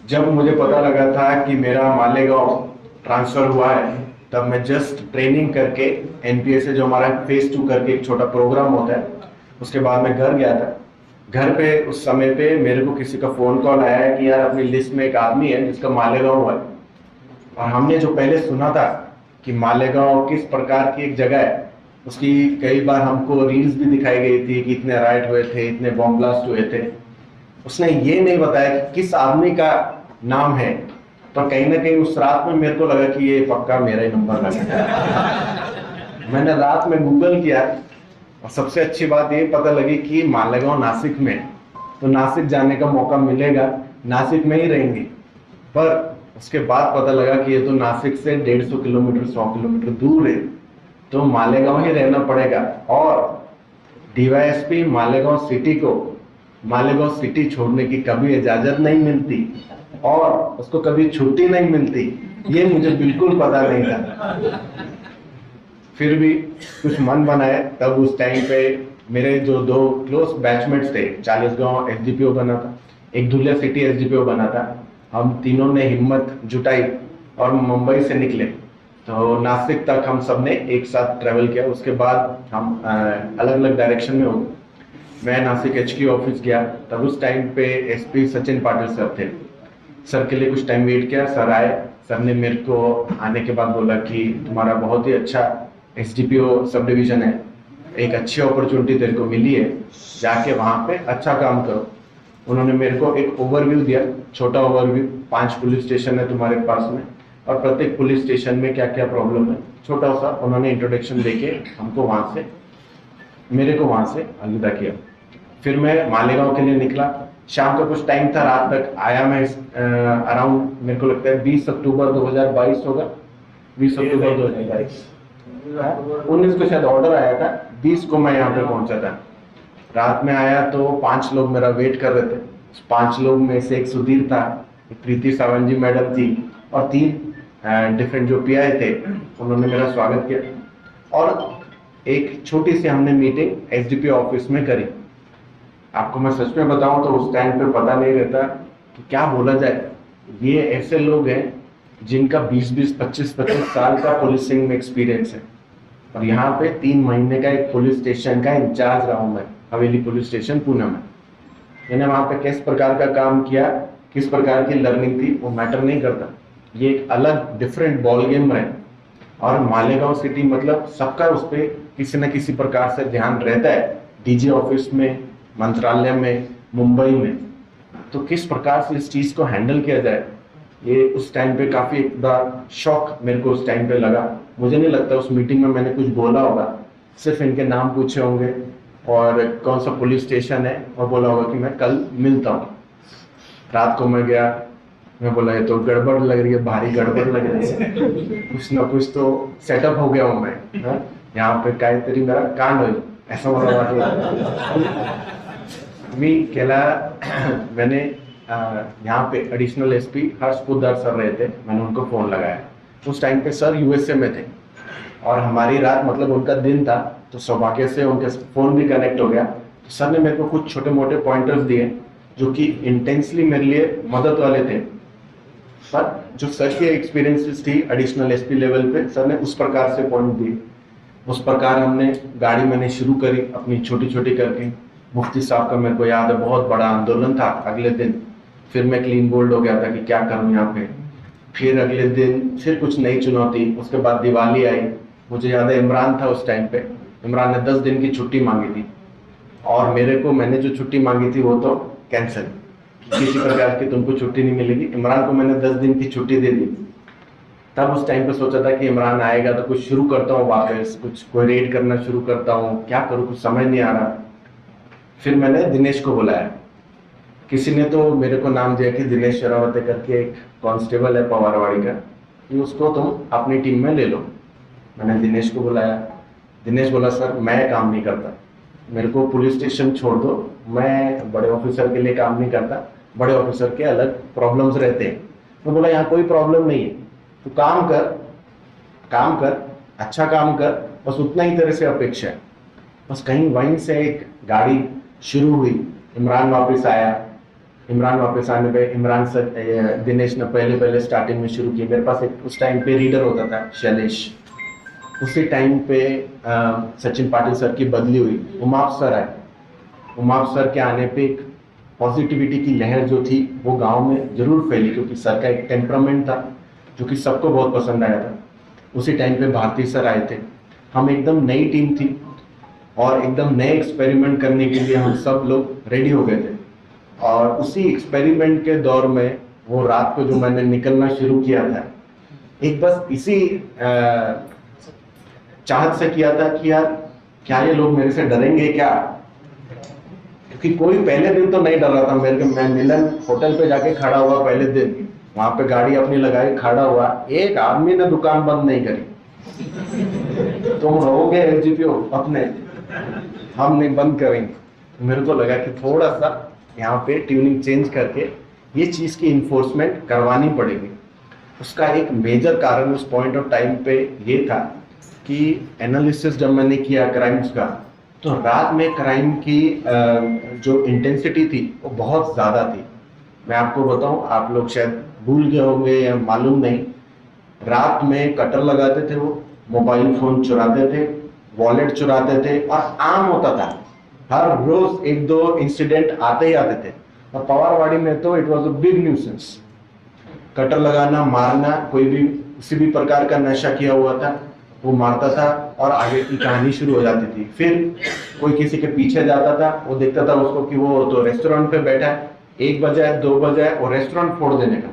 जब मुझे पता लगा था कि मेरा मालेगांव ट्रांसफर हुआ है, तब मैं जस्ट ट्रेनिंग करके एनपीएस से जो हमारा फेज 2 करके एक छोटा प्रोग्राम होता है, उसके बाद मैं घर गया था। घर पे उस समय पे मेरे को किसी का फोन कॉल आया है कि यार अपनी लिस्ट में एक आदमी है जिसका मालेगांव हुआ है। और हमने जो पहले सुना था कि मालेगांव किस प्रकार की एक जगह है, उसकी कई बार हमको रील्स भी दिखाई गई थी कि इतने राइट हुए थे, इतने बॉम्ब ब्लास्ट हुए थे। उसने ये नहीं बताया कि किस आदमी का नाम है। तो कहीं ना कहीं उस रात में मेरे को लगा कि ये पक्का मेरा ही नंबर लगा। मैंने रात में गूगल किया और सबसे अच्छी बात ये पता लगी कि मालेगांव नासिक में, तो नासिक जाने का मौका मिलेगा, नासिक में ही रहेंगे। पर उसके बाद पता लगा कि ये तो नासिक से 150 किलोमीटर 100 किलोमीटर दूर है, तो मालेगांव ही रहना पड़ेगा। और डीवाईएसपी मालेगांव सिटी को मालेगांव सिटी छोड़ने की कभी इजाजत नहीं मिलती और उसको कभी छुट्टी नहीं मिलती, ये मुझे बिल्कुल पता नहीं था। फिर भी कुछ मन बनाए। तब उस टाइम पे मेरे जो 2 क्लोज बैचमेट्स थे, चालीसगांव एसडीपीओ बना था, एक धुलिया सिटी एसडीपीओ बना था। हम तीनों ने हिम्मत जुटाई और मुंबई से निकले, तो नासिक तक हम सब ने एक साथ ट्रेवल किया। उसके बाद हम अलग अलग डायरेक्शन में हो। मैं नासिक एचक्यू ऑफिस गया, तब उस टाइम पे एसपी सचिन पाटिल सर थे। सर के लिए कुछ टाइम वेट किया, सर आए। सर ने मेरे को आने के बाद बोला कि तुम्हारा बहुत ही अच्छा एसडीपीओ सब डिवीजन है, एक अच्छी अपॉर्चुनिटी तेरे को मिली है, जाके वहाँ पे अच्छा काम करो। उन्होंने मेरे को एक ओवरव्यू दिया, छोटा ओवरव्यू। 5 पुलिस स्टेशन है तुम्हारे पास में और प्रत्येक पुलिस स्टेशन में क्या क्या प्रॉब्लम है, छोटा सा उन्होंने इंट्रोडक्शन देके हमको वहाँ से मेरे को वहाँ से अलविदा किया। फिर मैं मालेगांव के लिए निकला। शाम का कुछ टाइम था, रात तक आया मैं। अराउंड मेरे को लगता है 20 अक्टूबर 2022 होगा, 20 अक्टूबर 2022। 19 को शायद ऑर्डर आया था, 20 को मैं यहाँ पे पहुंचा था। रात में आया तो 5 लोग मेरा वेट कर रहे थे। 5 लोग में से एक सुधीर था, एक प्रीति सावंत जी मैडम थी और 3 डिफरेंट जो पीआई थे, उन्होंने मेरा स्वागत किया। और एक छोटी सी हमने मीटिंग एसडीपी ऑफिस में करी। आपको मैं सच में बताऊं तो उस टाइम पे पता नहीं रहता कि क्या बोला जाए। ये ऐसे लोग हैं जिनका 20-20, 25-25 साल का पुलिसिंग में एक्सपीरियंस है, और यहाँ पे 3 महीने का एक पुलिस स्टेशन का इंचार्ज रहा हूं मैं, हवेली पुलिस स्टेशन पुणे में। मैंने वहां पे किस प्रकार का काम किया, किस प्रकार की लर्निंग थी, वो मैटर नहीं करता। ये एक अलग डिफरेंट बॉल गेम है। और मालेगांव सिटी मतलब सबका उस पर किसी न किसी प्रकार से ध्यान रहता है, डीजी ऑफिस में, मंत्रालय में, मुंबई में। तो किस प्रकार से इस चीज को हैंडल किया जाए, ये उस टाइम पे काफी एक बड़ा शॉक मेरे को उस टाइम पे लगा। मुझे नहीं लगता उस मीटिंग में मैंने कुछ बोला होगा, सिर्फ इनके नाम पूछे होंगे और कौन सा पुलिस स्टेशन है, और बोला होगा कि मैं कल मिलता हूँ। रात को मैं गया, मैं बोला ये तो गड़बड़ लग रही है, भारी गड़बड़ लग रही है, कुछ ना कुछ तो सेटअप हो गया हूँ मैं, यहाँ पे काहीतरी मेरा कांड हो, ऐसा मला वाटलं। मी केला। मैंने यहाँ पे additional SP Harsh Poddar sir रहे थे, मैंने उनको फोन लगाया। उस टाइम पे सर यूएसए में थे और हमारी रात मतलब उनका दिन था, तो सौभाग्य से उनके फोन भी कनेक्ट हो गया। तो सर ने मेरे को कुछ छोटे मोटे पॉइंटर्स दिए जो कि इंटेंसली मेरे लिए मदद वाले थे। पर जो सर की एक्सपीरियंसेस थी एडिशनल एसपी लेवल पे, सर ने उस प्रकार से पॉइंट दिए। उस प्रकार हमने गाड़ी मैंने शुरू करी अपनी छोटी छोटी करके। मुफ्ती साहब का मेरे को याद है बहुत बड़ा आंदोलन था अगले दिन। फिर मैं क्लीन बोल्ड हो गया था कि क्या करूं यहाँ पे। फिर अगले दिन फिर कुछ नई चुनौती। उसके बाद दिवाली आई, मुझे याद है इमरान था उस टाइम पे, इमरान ने 10 दिन की छुट्टी मांगी थी और मैंने जो छुट्टी मांगी थी वो तो कैंसिल, किसी प्रकार की तुमको छुट्टी नहीं मिलेगी। इमरान को मैंने 10 दिन की छुट्टी दे दी। तब उस टाइम पे सोचा था कि इमरान आएगा तो कुछ शुरू करता हूँ वापस, कुछ कोई रेड करना शुरू करता हूँ, क्या करूँ कुछ समझ नहीं आ रहा। फिर मैंने दिनेश को बुलाया। किसी ने तो मेरे को नाम दिया कि दिनेश शरावते करके एक कांस्टेबल है पवारवाड़ी का, कि उसको तुम अपनी टीम में ले लो। मैंने दिनेश को बुलाया। दिनेश बोला सर मैं काम नहीं करता, मेरे को पुलिस स्टेशन छोड़ दो, मैं बड़े ऑफिसर के लिए काम नहीं करता, बड़े ऑफिसर के अलग प्रॉब्लम्स रहते हैं। मैं बोला यहाँ कोई प्रॉब्लम नहीं है, तो काम कर, अच्छा काम कर, बस उतना ही तेरे से अपेक्षा है। बस कहीं वहीं से एक गाड़ी शुरू हुई, इमरान वापस आया, इमरान वापस आने पे इमरान सर दिनेश ने पहले स्टार्टिंग में शुरू किया। मेरे पास एक उस टाइम पे रीडर होता था शैलेश। उसी टाइम पे सचिन पाटिल सर की बदली हुई, उमाप सर आए। उमाप सर के आने पे एक पॉजिटिविटी की लहर जो थी वो गांव में जरूर फैली, क्योंकि सर का एक टेम्परामेंट था जो कि सबको बहुत पसंद आया था। उसी टाइम पे भारती सर आए थे। हम एकदम नई टीम थी और एकदम नए एक्सपेरिमेंट करने के लिए हम सब लोग रेडी हो गए थे। और उसी एक्सपेरिमेंट के दौर में वो रात को जो मैंने निकलना शुरू किया था, एक बस इसी चाहत से किया था कि यार क्या ये लोग मेरे से डरेंगे क्या, क्योंकि कोई पहले दिन तो नहीं डर रहा था मेरे को। मैं मिलन होटल पे जाके खड़ा हुआ पहले दिन, वहां पे गाड़ी अपनी लगाई खड़ा हुआ, एक आदमी ने दुकान बंद नहीं करी। तुम रहोगे एसडीपीओ अपने, हम नहीं बंद करेंगे। मेरे को लगा कि थोड़ा सा यहाँ पे ट्यूनिंग चेंज करके ये चीज की इन्फोर्समेंट करवानी पड़ेगी। उसका एक मेजर कारण उस पॉइंट ऑफ टाइम पे ये था कि एनालिसिस जब मैंने किया क्राइम्स का, तो रात में क्राइम की जो इंटेंसिटी थी वो बहुत ज़्यादा थी। मैं आपको बताऊं, आप लोग शायद भूल गए होंगे या मालूम नहीं, रात में कटर लगाते थे वो, मोबाइल फोन चुराते थे, वॉलेट चुराते थे, और आम होता था। हर रोज एक दो इंसिडेंट आते ही आते थे। और पवारवाड़ी में तो it was a big nuisance. Cutter लगाना, मारना, कोई भी किसी भी प्रकार का नशा किया हुआ था वो मारता था और आगे की कहानी शुरू हो जाती थी। फिर कोई किसी के पीछे जाता था, वो देखता था उसको कि वो तो रेस्टोरेंट पे बैठा है, 1 बजे 2 बजे और रेस्टोरेंट फोड़ देने का,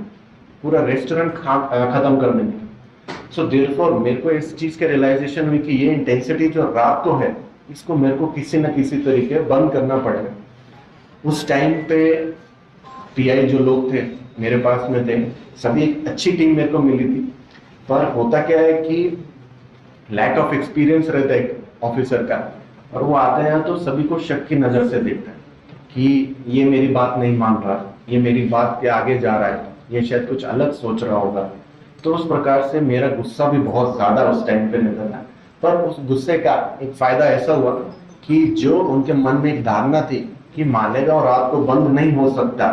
पूरा रेस्टोरेंट खत्म कर देने का। सो देयरफॉर मेरे को इस चीज के रियलाइजेशन हुई कि ये इंटेंसिटी जो रात को है, इसको मेरे को किसी न किसी तरीके बंद करना पड़ेगा। उस टाइम पे पीआई जो लोग थे मेरे पास में थे, सभी एक अच्छी टीम मेरे को मिली थी, पर होता क्या है कि लैक ऑफ एक्सपीरियंस रहता है ऑफिसर का, और वो आते हैं तो सभी को शक की नजर से देखता है कि ये मेरी बात नहीं मान रहा, ये मेरी बात के आगे जा रहा है, ये शायद कुछ अलग सोच रहा होगा। तो उस प्रकार से मेरा गुस्सा भी बहुत ज्यादा उस टाइम पे रहता था। पर उस गुस्से का एक फायदा ऐसा हुआ कि जो उनके मन में एक धारणा थी कि मालेगांव रात को बंद नहीं हो सकता,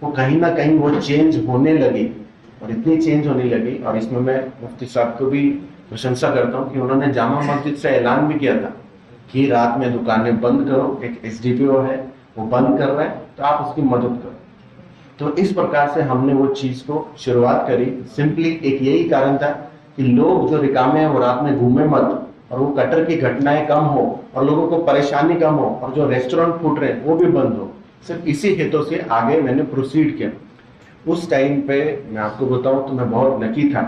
वो कहीं ना कहीं वो चेंज होने लगी, और इतनी चेंज होने लगी। और इसमें मैं मुफ्ती साहब को भी प्रशंसा करता हूँ कि उन्होंने जामा मस्जिद से ऐलान भी किया था कि रात में दुकानें बंद करो, एक एसडीपीओ है वो बंद कर रहा है तो आप उसकी मदद करो। तो इस प्रकार से हमने वो चीज को शुरुआत करी। सिंपली एक यही कारण था कि लोग जो रिकामे हैं वो रात में घूमे मत, और वो कटर की घटनाएं कम हो, और लोगों को परेशानी कम हो, और जो रेस्टोरेंट फूट रहे हैं वो भी बंद हो। सिर्फ इसी हेतु से आगे मैंने प्रोसीड किया। उस टाइम पे मैं आपको बताऊं तो मैं बहुत लकी था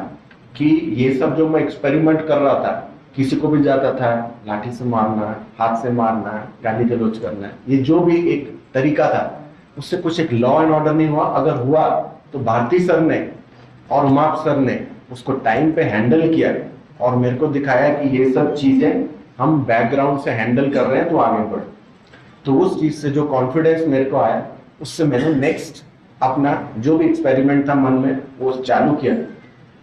कि ये सब जो मैं एक्सपेरिमेंट कर रहा था, किसी को भी जाता था लाठी से मारना, हाथ से मारना, गाली गलौज करना, ये जो भी एक तरीका था, उससे कुछ एक लॉ एंड ऑर्डर नहीं हुआ। अगर हुआ तो भारती सर ने और उमाप सर ने उसको टाइम पे हैंडल किया और मेरे को दिखाया कि ये सब चीजें हम बैकग्राउंड से हैंडल कर रहे हैं तो आगे बढ़े। तो उस चीज से जो कॉन्फिडेंस मेरे को आया, उससे मैंने नेक्स्ट अपना जो भी एक्सपेरिमेंट था मन में वो चालू किया।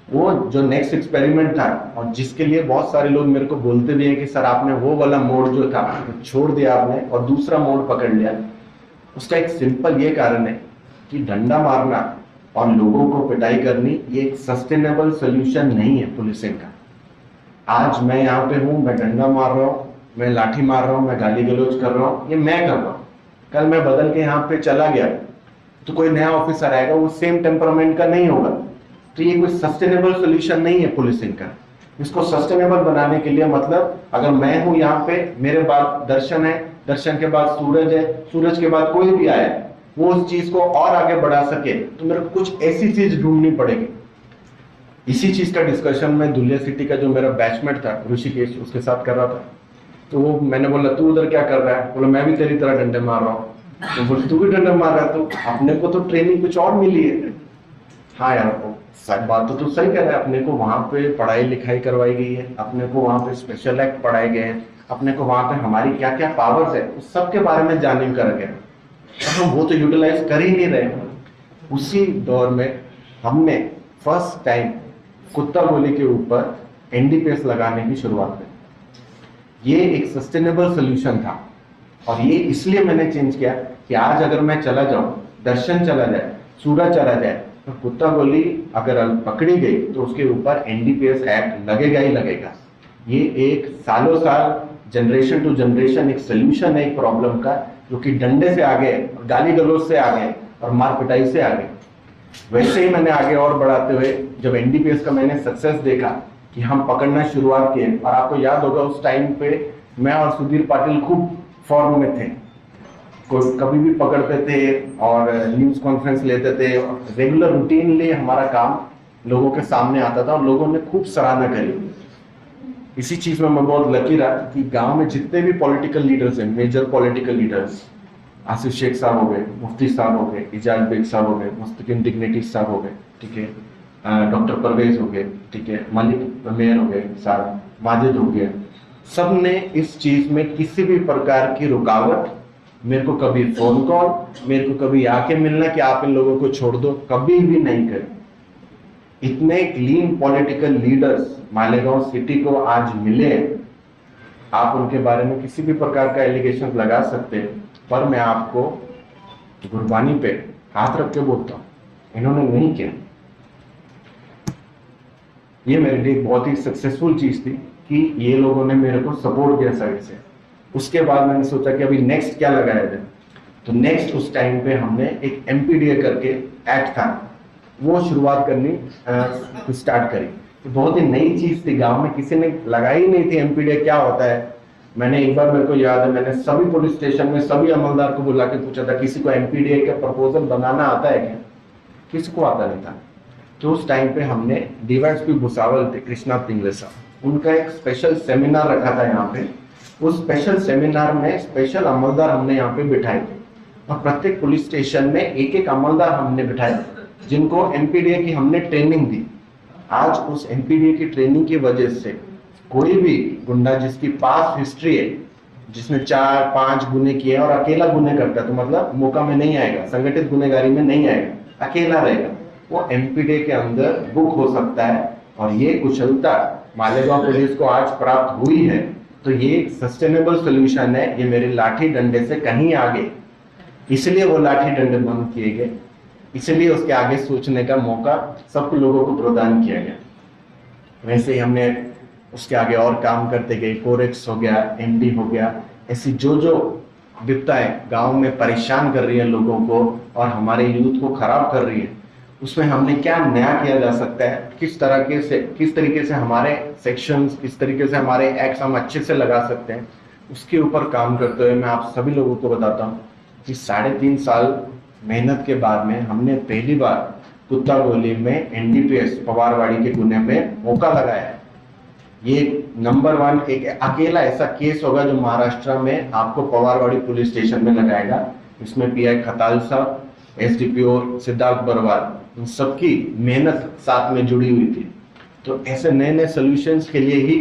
वो जो नेक्स्ट एक्सपेरिमेंट था, और जिसके लिए बहुत सारे लोग मेरे को बोलते भी हैं कि सर आपने वो वाला मोड जो था वो छोड़ दिया आपने और दूसरा मोड पकड़ लिया, उसका एक सिंपल ये कारण है कि डंडा मारना और लोगों को पिटाई करनी ये एक सस्टेनेबल सोल्यूशन नहीं है पुलिसिंग का। आज मैं यहाँ पे हूँ, मैं डंडा मार रहा हूँ, मैं लाठी मार रहा हूँ, मैं गाली गलौज कर रहा हूँ, ये मैं कर रहा हूँ। कल मैं बदल के यहाँ पे चला गया तो कोई नया ऑफिसर आएगा, वो सेम टेम्परामेंट का नहीं होगा। तो ये कोई सस्टेनेबल सोल्यूशन नहीं है पुलिसिंग का। इसको सस्टेनेबल बनाने के लिए मतलब अगर मैं हूँ यहाँ पे, मेरे बाद दर्शन है, दर्शन के बाद सूरज है, सूरज के बाद कोई भी आए, वो उस चीज को और आगे बढ़ा सके, तो मेरे को कुछ ऐसी चीज ढूंढनी पड़ेगी। इसी चीज का डिस्कशन में दुलिया सिटी का जो मेरा बैचमेट था ऋषिकेश, उसके साथ कर रहा था। तो वो मैंने बोला तू उधर क्या कर रहा है? बोला मैं भी तेरी तरह डंडे मार रहा हूँ। तो बोले तू भी डंडे मार रहा है, तो अपने को तो ट्रेनिंग कुछ और मिली है। हाँ यार, सही बात तो सही कह रहा है। अपने को वहां पे पढ़ाई लिखाई करवाई गई है, अपने को वहां पे स्पेशल एक्ट पढ़ाए गए हैं, अपने को वहां पे हमारी क्या क्या पावर्स है उस सब के बारे में जानने कर गए, और हम वो तो यूटिलाइज कर ही नहीं रहे। उसी दौर में हमने फर्स्ट टाइम कुत्ता गोली के ऊपर एनडीपीएस लगाने की शुरुआत की। ये एक सस्टेनेबल सोल्यूशन था, और ये इसलिए मैंने चेंज किया कि आज अगर मैं चला जाऊं दर्शन चला जाए, सूरज चला जाए, तो कुत्ता गोली अगर पकड़ी गई तो उसके ऊपर एनडीपीएस एक्ट लगेगा ही लगेगा। ये एक सालों साल जनरेशन टू जनरेशन एक सोल्यूशन है एक प्रॉब्लम का, जो कि डंडे से आगे, गाली गलौज से आगे और मार पिटाई से आगे। वैसे ही मैंने आगे और बढ़ाते हुए जब एनडीपीएस का मैंने सक्सेस देखा कि हम पकड़ना शुरुआत किए, और आपको याद होगा उस टाइम पे मैं और सुधीर पाटिल खूब फॉर्म में थे, कोई कभी भी पकड़ते थे और न्यूज कॉन्फ्रेंस लेते थे, रेगुलर रूटीनली हमारा काम लोगों के सामने आता था और लोगों ने खूब सराहना करी। इसी चीज में मैं बहुत लकी रहा कि गांव में जितने भी पॉलिटिकल लीडर्स हैं, major political leaders, Asif Shaikh साहब हो गए, मुफ्ती साहब हो गए, इजाज बेग साहब हो गए, मुस्तकिम डिग्निटी साहब हो गए, ठीक है, डॉक्टर परवेज हो गए, ठीक है, मलिक मेयर हो गए, साहब माजिद हो गया, सब ने इस चीज में किसी भी प्रकार की रुकावट, मेरे को कभी फोन कॉल, मेरे को कभी आके मिलना कि आप इन लोगों को छोड़ दो, कभी भी नहीं करे। इतने clean political leaders Malegaon city को आज मिले, आप उनके बारे में किसी भी प्रकार का एलिगेशन लगा सकते हैं, पर मैं आपको गुरबानी पे हाथ रख के बोलता हूं, इन्होंने नहीं किया। ये मेरे लिए बहुत ही सक्सेसफुल चीज थी कि ये लोगों ने मेरे को सपोर्ट किया साइड से। उसके बाद मैंने सोचा कि अभी नेक्स्ट क्या लगाया जाए, तो नेक्स्ट उस टाइम पे हमने एक एमपीडीए करके एक्ट था, वो शुरुआत करनी स्टार्ट करी। तो बहुत ही नई चीज थी, गांव में किसी ने लगाई ही नहीं थी एमपीडीए क्या होता है। मैंने एक बार, मेरे को याद है, मैंने सभी पुलिस स्टेशन में सभी अमलदार को बुला के पूछा था किसी को एमपीडीए का प्रपोजल बनाना आता है क्या, किसी को आता नहीं था। तो उस टाइम पे हमने डीवाईएसपी भुसावल थे कृष्णा तिंगले साहब, उनका एक स्पेशल सेमिनार रखा था यहाँ पे। उस स्पेशल सेमिनार में स्पेशल अमलदार हमने यहाँ पे बिठाए थे, और प्रत्येक पुलिस स्टेशन में एक एक अमलदार हमने बिठाए जिनको एमपीडीए की हमने ट्रेनिंग दी। आज उस एमपीडीए की ट्रेनिंग की वजह से कोई भी गुंडा जिसकी पास हिस्ट्री है, जिसने 4-5 गुने किए और अकेला गुने करता है, तो मतलब मौका में नहीं आएगा, संगठित गुनेगारी में नहीं आएगा, अकेला रहेगा, वो एमपीडीए के अंदर बुक हो सकता है। और ये कुशलता मालेगांव पुलिस को आज प्राप्त हुई है, तो ये सस्टेनेबल सोल्यूशन है, ये मेरे लाठी डंडे से कहीं आगे, इसलिए वो लाठी डंडे बंद किए गए, इसलिए उसके आगे सोचने का मौका सब लोगों को प्रदान किया गया। वैसे ही हमने उसके आगे और काम करते गए, कोरेक्स हो गया, एमडी हो गया, ऐसी जो जो विपदाएं गांव में परेशान कर रही है लोगों को और हमारे यूथ को खराब कर रही है, उसमें हमने क्या नया किया जा सकता है, किस तरीके से हमारे सेक्शंस, किस तरीके से हमारे एक्ट्स हम अच्छे से लगा सकते हैं, उसके ऊपर काम करते हुए मैं आप सभी लोगों को बताता हूँ कि 3.5 साल मेहनत के बाद में हमने पहली बार कुत्ता गोली में एनडीपीएस पवारवाड़ी के गुने में मौका लगाया है। ये नंबर 1 एक अकेला ऐसा केस होगा जो महाराष्ट्र में आपको पवारवाड़ी पुलिस स्टेशन में लगाएगा। इसमें पीआई खताल साहब, एसडीपीओ सिद्धार्थ बरवाल, इन सबकी मेहनत साथ में जुड़ी हुई थी। तो ऐसे नए नए सोल्यूशंस के लिए ही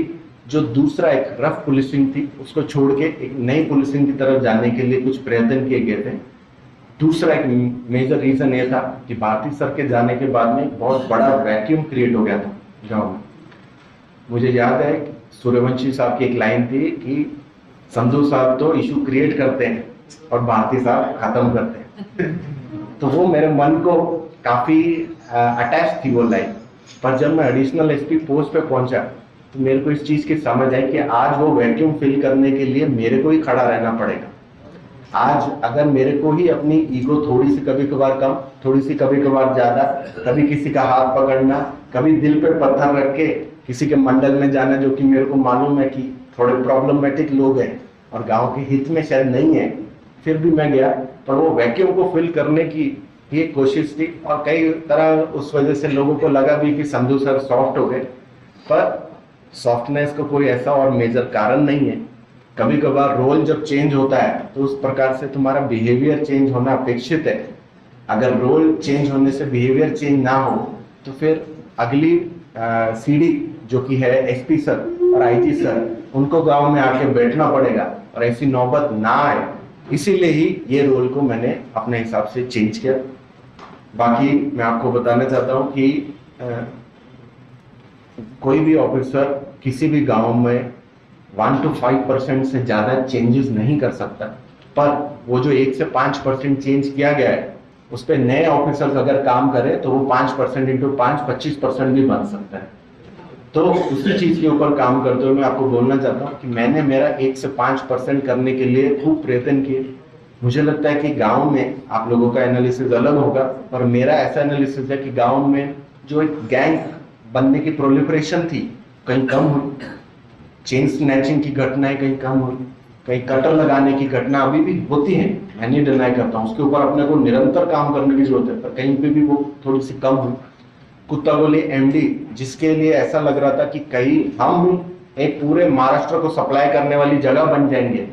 जो दूसरा एक रफ पुलिसिंग थी उसको छोड़ के एक नई पुलिसिंग की तरफ जाने के लिए कुछ प्रयत्न किए गए थे। दूसरा एक मेजर रीजन ये था कि भारती सर के जाने के बाद में बहुत बड़ा वैक्यूम क्रिएट हो गया था गाँव में। मुझे याद है सूर्यवंशी साहब की एक लाइन थी कि संधू साहब तो इशू क्रिएट करते हैं और भारती साहब खत्म करते हैं। तो वो मेरे मन को काफी अटैच थी वो लाइन। पर जब मैं एडिशनल एसपी पोस्ट पे पहुंचा तो मेरे को इस चीज की समझ आई कि आज वो वैक्यूम फिल करने के लिए मेरे को ही खड़ा रहना पड़ेगा। आज अगर मेरे को ही अपनी ईगो थोड़ी सी कभी कभार कम, थोड़ी सी कभी कभार ज्यादा, कभी किसी का हाथ पकड़ना, कभी दिल पे पत्थर रख के किसी के मंडल में जाना जो कि मेरे को मालूम है कि थोड़े प्रॉब्लमेटिक लोग हैं और गांव के हित में शायद नहीं है, फिर भी मैं गया। पर वो वैक्यूम को फिल करने की ये कोशिश थी और कई तरह उस वजह से लोगों को लगा भी कि संधू सर सॉफ्ट हो गए, पर सॉफ्टनेस का कोई ऐसा और मेजर कारण नहीं है। कभी कभार रोल जब चेंज होता है तो उस प्रकार से तुम्हारा बिहेवियर चेंज होना अपेक्षित है। अगर रोल चेंज होने से बिहेवियर चेंज ना हो तो फिर अगली सीढ़ी जो कि है एसपी सर और आईजी सर, उनको गांव में आके बैठना पड़ेगा और ऐसी नौबत ना आए, इसीलिए ही ये रोल को मैंने अपने हिसाब से चेंज किया। बाकी मैं आपको बताना चाहता हूँ कि कोई भी ऑफिसर किसी भी गांव में 1 to 5% से ज्यादा चेंजेस नहीं कर सकता, पर वो जो 1 से 5% चेंज किया गया है उस पर नए ऑफिसर्स अगर काम करें तो वो 5% इंटू 5 25% भी बन सकता है। तो उसी चीज के ऊपर काम करते हुए मैं आपको बोलना चाहता हूँ कि मैंने मेरा 1 से 5% करने के लिए खूब प्रयत्न किए। मुझे लगता है कि गांव में आप लोगों का एनालिसिस अलग होगा, पर मेरा ऐसा एनालिसिस है कि गांव में जो एक गैंग बनने की प्रोलिफरेशन थी कहीं कम हुई, चेन स्नैचिंग की घटनाएं कहीं कम हुई, कहीं कटर लगाने की घटना अभी भी होती है, मैं नहीं डिनाई करता हूँ, उसके ऊपर अपने को निरंतर काम करने की जरूरत है, पर कहीं पे भी वो थोड़ी सी कम हुई। कुत्ता बोली एमडी, जिसके लिए ऐसा लग रहा था कि कहीं हम एक पूरे महाराष्ट्र को सप्लाई करने वाली जगह बन जाएंगे,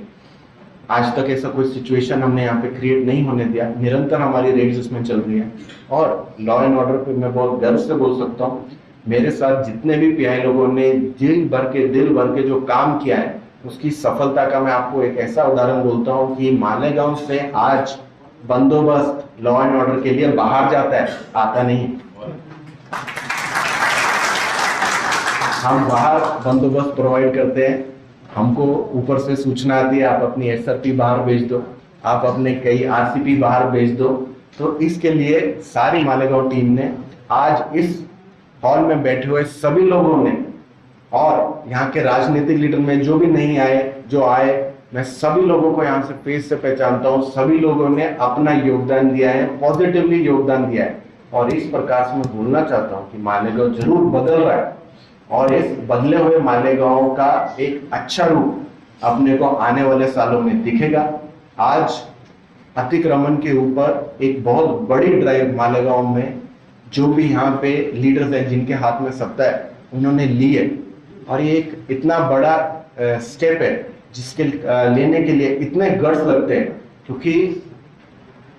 आज तक ऐसा कोई सिचुएशन हमने यहाँ पे क्रिएट नहीं होने दिया। निरंतर हमारी रेड्स इसमें चल रही है और लॉ एंड ऑर्डर पे मैं बहुत गर्व से बोल सकता हूँ, मेरे साथ जितने भी पीआई लोगों ने दिल भर के जो काम किया है, उसकी सफलता का मैं आपको एक ऐसा उदाहरण बोलता हूँ कि मालेगांव से आज बंदोबस्त लॉ एंड ऑर्डर के लिए बाहर जाता है, आता नहीं। हम बाहर बंदोबस्त प्रोवाइड करते हैं, हमको ऊपर से सूचना आती है आप अपनी एसआरपी बाहर भेज दो, आप अपने कई आरसीपी बाहर भेज दो। तो इसके लिए सारी मालेगांव टीम ने आज इस हॉल में बैठे हुए सभी लोगों ने और यहाँ के राजनीतिक लीडर में जो भी नहीं आए, जो आए, मैं सभी लोगों को यहाँ से फेस से पहचानता हूँ। सभी लोगों ने अपना योगदान दिया है, पॉजिटिवली योगदान दिया है और इस प्रकार से मैं बोलना चाहता हूँ कि मालेगांव जरूर बदल रहा है और इस बदले हुए मालेगांव का एक अच्छा रूप अपने को आने वाले सालों में दिखेगा। आज अतिक्रमण के ऊपर एक बहुत बड़ी ड्राइव मालेगांव में जो भी यहाँ पे लीडर्स हैं जिनके हाथ में सत्ता है उन्होंने ली है और ये एक इतना बड़ा स्टेप है जिसके लेने के लिए इतने गट्स लगते हैं, क्योंकि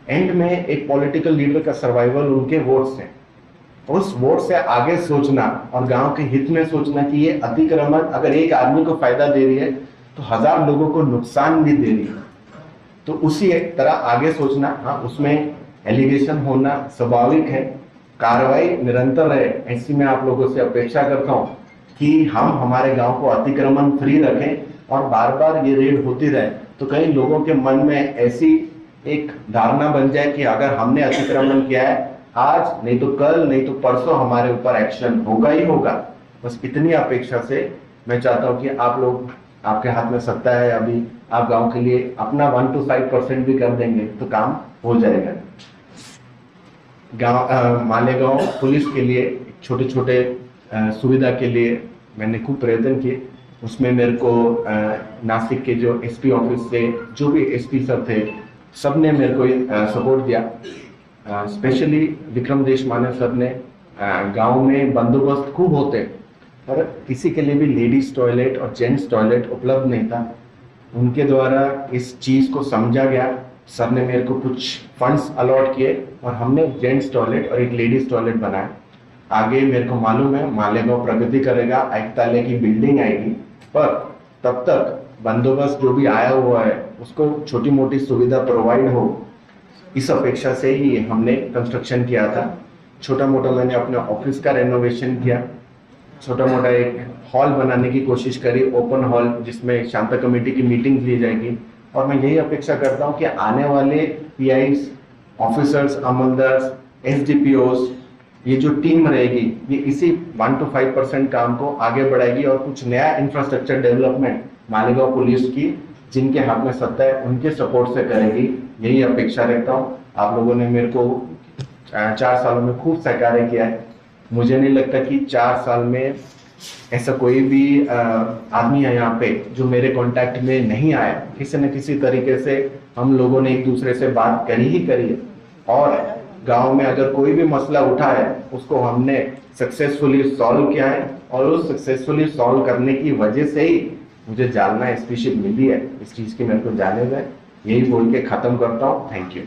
एंड में एक पॉलिटिकल लीडर का सर्वाइवल उनके वोट से, उस वोट से आगे सोचना और गांव के हित में सोचना कि ये अतिक्रमण अगर एक आदमी को फायदा दे रही है तो 1000 लोगों को नुकसान भी दे रही है। तो उसी एक तरह आगे सोचना, हाँ उसमें एलिगेशन होना स्वाभाविक है, कार्रवाई निरंतर रहे, ऐसी मैं आप लोगों से अपेक्षा करता हूँ कि हम हमारे गांव को अतिक्रमण फ्री रखें और बार बार ये रेड होती रहे। तो कई लोगों के मन में ऐसी एक धारणा बन जाए कि अगर हमने अतिक्रमण किया है आज नहीं तो कल नहीं तो परसों हमारे ऊपर एक्शन होगा ही होगा। बस इतनी अपेक्षा से मैं चाहता हूं कि आप लोग, आपके हाथ में सत्ता है, अभी आप गांव के लिए अपना 1 to 5% भी कर देंगे तो काम हो जाएगा। गांव मालेगांव पुलिस के लिए छोटे छोटे सुविधा के लिए मैंने खूब प्रयत्न किए। उसमें मेरे को नासिक के जो एसपी ऑफिस से जो भी एसपी सर थे सब ने मेरे को सपोर्ट दिया। स्पेशली विक्रम देशमाने सर ने, गांव में बंदोबस्त खूब होते पर किसी के लिए भी लेडीज टॉयलेट और जेंट्स टॉयलेट उपलब्ध नहीं था, उनके द्वारा इस चीज़ को समझा गया। सर ने मेरे को कुछ फंड्स अलॉट किए और हमने जेंट्स टॉयलेट और एक लेडीज टॉयलेट बनाया। आगे मेरे को मालूम है मालेगांव प्रगति करेगा, आयुक्तालय की बिल्डिंग आएगी, पर तब तक बंदोबस्त जो भी आया हुआ है उसको छोटी मोटी सुविधा प्रोवाइड हो, इस अपेक्षा से ही हमने कंस्ट्रक्शन किया था। छोटा मोटा मैंने अपने ऑफिस का रेनोवेशन किया, छोटा मोटा एक हॉल बनाने की कोशिश करी, ओपन हॉल जिसमें शांता कमेटी की मीटिंग ली जाएगी। और मैं यही अपेक्षा करता हूं कि आने वाले पीआईस, ऑफिसर्स, अमलदार, एसडीपीओस, ये जो टीम रहेगी ये इसी 1 to 5% काम को आगे बढ़ाएगी और कुछ नया इंफ्रास्ट्रक्चर डेवलपमेंट मालेगांव पुलिस की जिनके हाथ में सत्ता है उनके सपोर्ट से करेगी, यही अपेक्षा रखता हूँ। आप लोगों ने मेरे को 4 सालों में खूब सहकार्य किया है। मुझे नहीं लगता कि 4 साल में ऐसा कोई भी आदमी है यहाँ पे जो मेरे कांटेक्ट में नहीं आया। किसी न किसी तरीके से हम लोगों ने एक दूसरे से बात करी ही करी है और गांव में अगर कोई भी मसला उठा है उसको हमने सक्सेसफुली सॉल्व किया है और उस सक्सेसफुली सॉल्व करने की वजह से ही मुझे जालना एसपीशिप मिली है। इस चीज़ की मेरे को जाने दें, यही बोल के ख़त्म करता हूँ। Thank you.